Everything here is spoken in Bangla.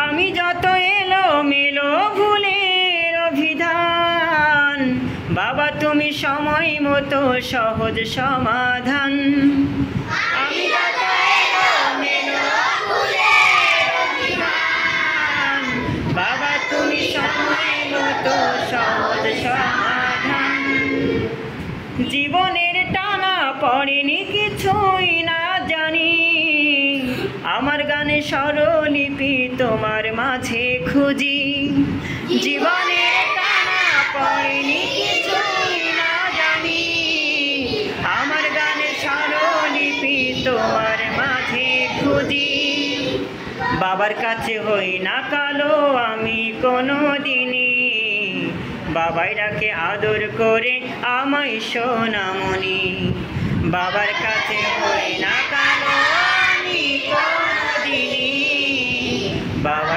আমি যত এলোমেলো ভুলের অভিধান, বাবা তুমি সময় মতো সহজ সমাধান। আমি যত এলোমেলো ভুলের অভিধান, বাবা তুমি সময় মতো সহজ সমাধান। জীবনের টানা পড়েনি কিছুই না জানি, আমার গানে স্বরলিপি তোমার মাঝে খুঁজি। জীবনের টানা পড়েনি কিছুই না জানি, আমার গানে স্বরলিপি তোমার মাঝে খুঁজি। বাবার কাছে হই না কালো আমি কোনো দিনই, বাবাই ডাকে আদর করে আমায় সোনামণি। বাবার কাছে হই না কালো আমি কোনোদিনই, বাবা